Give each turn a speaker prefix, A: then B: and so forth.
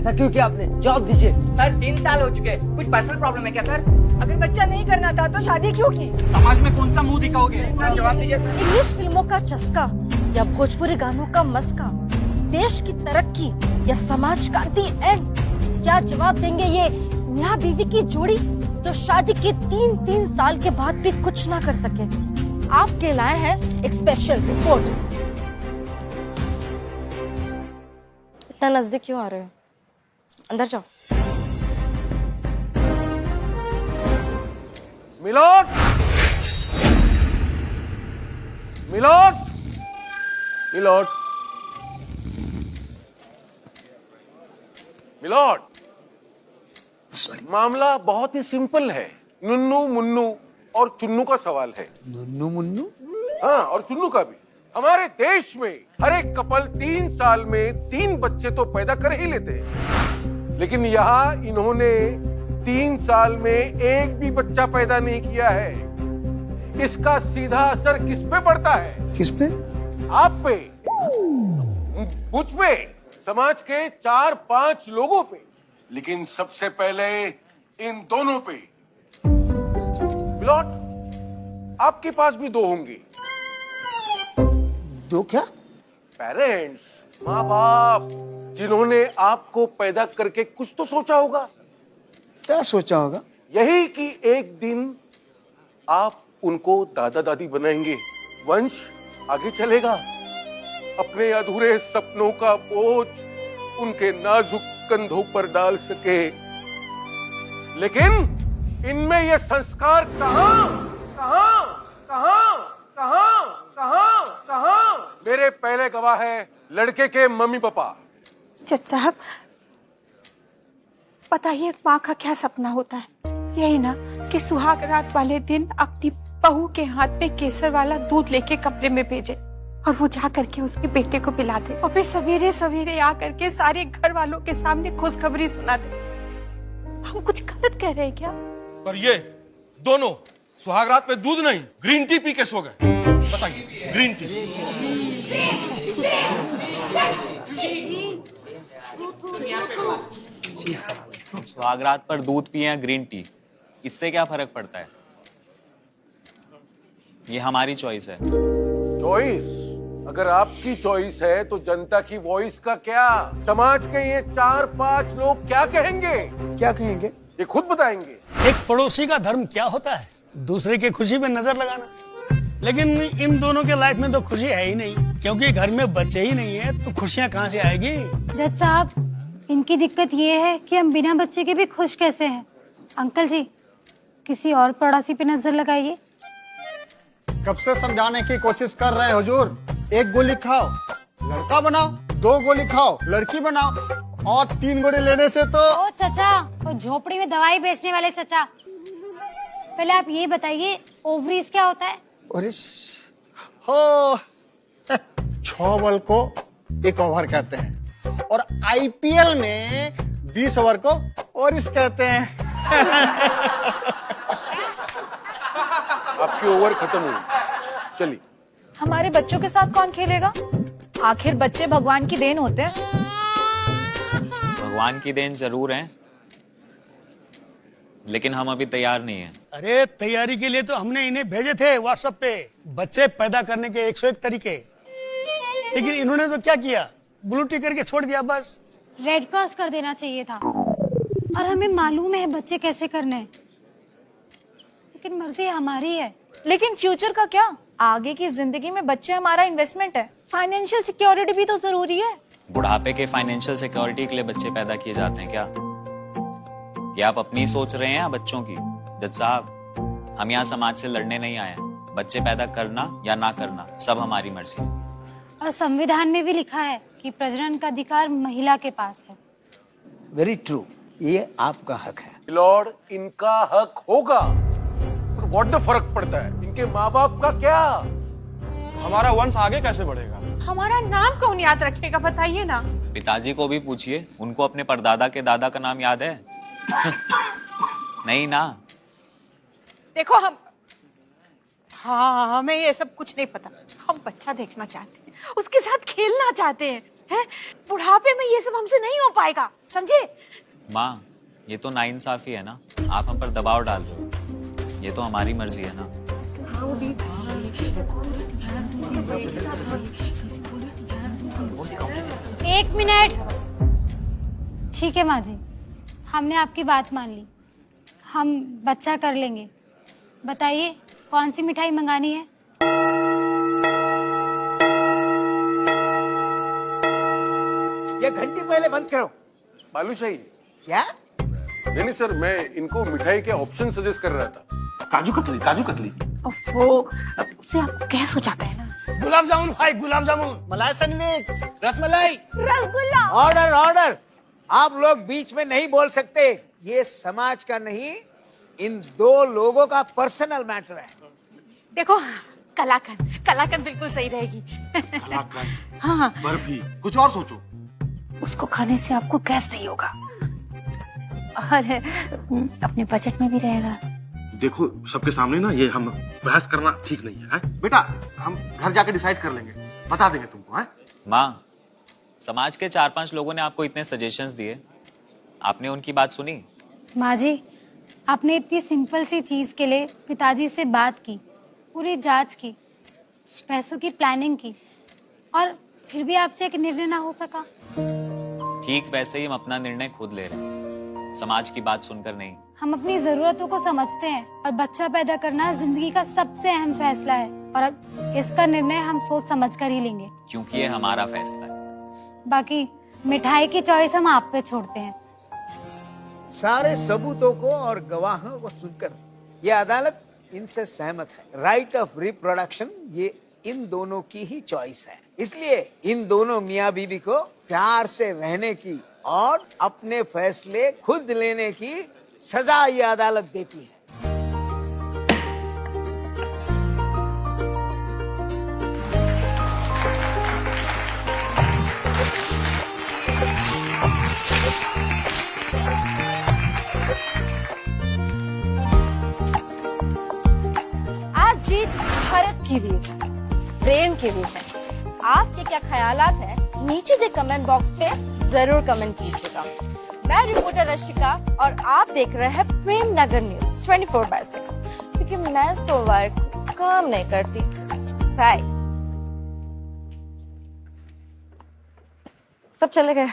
A: ऐसा क्यों किया आपने? जवाब दीजिए।
B: सर 3 साल हो चुके, कुछ पर्सनल प्रॉब्लम है क्या सर?
C: अगर बच्चा नहीं करना था तो शादी क्यों की?
B: समाज में कौन सा मुंह दिखाओगे? सर जवाब दीजिए सर।
D: इंग्लिश फिल्मों का चस्का या भोजपुरी गानों का मस्का, देश की तरक्की या समाज का दी एंड, क्या जवाब देंगे ये मियां बीवी की जोड़ी जो शादी के 3 साल के बाद भी कुछ ना कर सके? आपके लाए हैं एक स्पेशल रिपोर्ट। इतना नजदीक क्यों आ रहे हो? अंदर जाओ।
E: मिलोट, मिलोट, मिलोट, मिलोट। मामला बहुत ही सिंपल है। नुन्नू मुन्नू और चुन्नू का सवाल है।
F: नुन्नू मुन्नू?
E: हाँ, और चुन्नू का भी। हमारे देश में हर एक कपल 3 साल में 3 बच्चे तो पैदा कर ही लेते हैं, लेकिन यहाँ इन्होंने 3 साल में एक भी बच्चा पैदा नहीं किया है। इसका सीधा असर किस पे पड़ता है?
F: किस पे?
E: आप पे, मुझ पे, समाज के 4-5 लोगों पे, लेकिन सबसे पहले इन दोनों पे। मिलोट, आपके पास भी 2 होंगे।
F: 2 क्या?
E: पेरेंट्स, माँ बाप, जिन्होंने आपको पैदा करके कुछ तो सोचा होगा।
F: क्या सोचा होगा?
E: यही कि एक दिन आप उनको दादा दादी बनाएंगे, वंश आगे चलेगा। अपने अधूरे सपनों का बोझ उनके नाजुक कंधों पर डाल सके। लेकिन इनमें ये संस्कार कहां कहां कहां कहां कहां कहां? मेरे पहले गवाह है लड़के के मम्मी पापा।
C: जज साहब, बताइए एक माँ का क्या सपना होता है? यही ना कि सुहाग रात वाले दिन अपनी बहू के हाथ में केसर वाला दूध लेके कमरे में भेजे और वो जा करके उसके बेटे को पिला दे और फिर सवेरे सवेरे आ करके सारे घर वालों के सामने खुशखबरी सुना दे। हम कुछ गलत कह रहे हैं क्या?
G: पर ये दोनों सुहागरात में दूध नहीं, ग्रीन टी पी के सो गए। बताइए, ग्रीन टी।
H: सुहागरात पर दूध पिए या ग्रीन टी, इससे क्या फर्क पड़ता है? ये हमारी चॉइस है।
E: चॉइस? अगर आपकी चॉइस है तो जनता की वॉइस का क्या? समाज के ये 4-5 लोग क्या कहेंगे?
F: क्या कहेंगे?
E: ये खुद बताएंगे।
I: एक पड़ोसी का धर्म क्या होता है? दूसरे की खुशी में नजर लगाना। लेकिन इन दोनों के लाइफ में तो खुशी है ही नहीं, क्योंकि घर में बच्चे ही नहीं है, तो खुशियाँ कहाँ से आएगी?
J: जज साहब, इनकी दिक्कत ये है कि हम बिना बच्चे के भी खुश कैसे हैं। अंकल जी, किसी और पड़ोसी पे नजर लगाइए।
F: कब से समझाने की कोशिश कर रहे हैं हुजूर। 1 गोली खाओ लड़का बनाओ, 2 गोली खाओ लड़की बनाओ, और 3 गोली लेने से तो।
J: ओ चचा, वो झोपड़ी में दवाई बेचने वाले चचा, पहले आप ये बताइए ओवरीज क्या होता है?
F: हो 6 बॉल को 1 ओवर कहते हैं, और आईपीएल में 20 ओवर को ओवरिस कहते हैं।
E: आपकी ओवर खत्म हुई, चलिए।
D: हमारे बच्चों के साथ कौन खेलेगा? आखिर बच्चे भगवान की देन होते हैं।
H: भगवान की देन जरूर है, लेकिन हम अभी तैयार नहीं हैं।
I: अरे तैयारी के लिए तो हमने इन्हें भेजे थे व्हाट्सएप पे बच्चे पैदा करने के 101 तरीके, लेकिन इन्होंने तो क्या किया, ब्लू टिक करके छोड़ दिया बस।
J: रेड क्रॉस कर देना चाहिए था। और हमें मालूम है बच्चे कैसे करने हैं, लेकिन मर्जी हमारी है।
D: लेकिन फ्यूचर का क्या? आगे की जिंदगी में बच्चे हमारा इन्वेस्टमेंट है। फाइनेंशियल सिक्योरिटी भी तो जरूरी है।
H: बुढ़ापे के फाइनेंशियल सिक्योरिटी के लिए बच्चे पैदा किए जाते हैं क्या? क्या आप अपनी सोच रहे हैं या बच्चों की? जज साहब, हम यहाँ समाज से लड़ने नहीं आए हैं। बच्चे पैदा करना या ना करना सब हमारी मर्जी।
J: और संविधान में भी लिखा है कि प्रजनन का अधिकार महिला के पास है।
F: वेरी ट्रू, ये आपका हक है।
E: लॉर्ड, इनका हक होगा, पर व्हाट द फर्क पड़ता है? इनके माँ बाप का क्या?
G: हमारा वंश आगे कैसे बढ़ेगा?
C: हमारा नाम कौन याद रखेगा, बताइए ना।
H: पिताजी को भी पूछिए, उनको अपने परदादा के दादा का नाम याद है? नहीं ना।
C: देखो हाँ, हमें ये सब कुछ नहीं पता। हम बच्चा देखना चाहते हैं, उसके साथ खेलना चाहते हैं, हैं? बुढ़ापे में ये सब हमसे नहीं हो पाएगा, समझे?
H: माँ, ये तो नाइंसाफी है ना, आप हम पर दबाव डाल रहे हो। ये तो हमारी मर्जी है ना।
J: एक मिनट। ठीक है माँ जी, हमने आपकी बात मान ली, हम बच्चा कर लेंगे। बताइए कौन सी मिठाई मंगानी है?
A: ये घंटी पहले बंद करो।
E: बालूशाही?
A: क्या?
E: नहीं सर, मैं इनको मिठाई के ऑप्शन सजेस्ट कर रहा था।
G: काजू कतली, काजू कतली।
C: वो उससे आपको गैस हो जाता है ना।
I: गुलाब जामुन भाई, गुलाब जामुन।
F: मलाई sandwich.
G: Rasmalai.
C: Rasgulla.
A: Order order. आप लोग बीच में नहीं बोल सकते। ये समाज का नहीं, इन दो लोगों का पर्सनल मैटर है।
C: देखो, कलाकंद बिल्कुल सही रहेगी।
G: कलाकंद,
C: हाँ,
G: बर्फी, कुछ और सोचो।
C: उसको खाने से आपको गैस नहीं होगा और अपने बजट में भी रहेगा।
G: देखो, सबके सामने ना ये हम बहस करना ठीक नहीं है, बेटा। हम घर जाके डिसाइड कर लेंगे, बता देंगे तुमको, है?
H: माँ, समाज के 4-5 लोगों ने आपको इतने सजेशंस दिए, आपने उनकी बात सुनी?
J: माँ जी, आपने इतनी सिंपल सी चीज के लिए पिताजी से बात की, पूरी जांच की, पैसों की प्लानिंग की, और फिर भी आपसे एक निर्णय ना हो सका।
H: ठीक वैसे ही हम अपना निर्णय खुद ले रहे हैं, समाज की बात सुनकर नहीं।
J: हम अपनी जरूरतों को समझते हैं और बच्चा पैदा करना जिंदगी का सबसे अहम फैसला है, और अब इसका निर्णय हम सोच समझ कर ही लेंगे,
H: क्योंकि ये हमारा फैसला है।
J: बाकी मिठाई की चॉइस हम आप पे छोड़ते हैं।
A: सारे सबूतों को और गवाहों को सुनकर ये अदालत इनसे सहमत है। राइट ऑफ रिप्रोडक्शन ये इन दोनों की ही चॉइस है, इसलिए इन दोनों मियाँ बीवी को प्यार से रहने की और अपने फैसले खुद लेने की सजा ये अदालत देती है।
D: आज जीत भारत की भी है, प्रेम की भी है। आपके क्या ख्यालात हैं? नीचे के कमेंट बॉक्स पे जरूर कमेंट कीजिएगा। मैं रिपोर्टर रशिका और आप देख रहे हैं प्रेम नगर न्यूज 24/6, क्योंकि मैं सोमवार को काम नहीं करती। बाय। सब चले गए।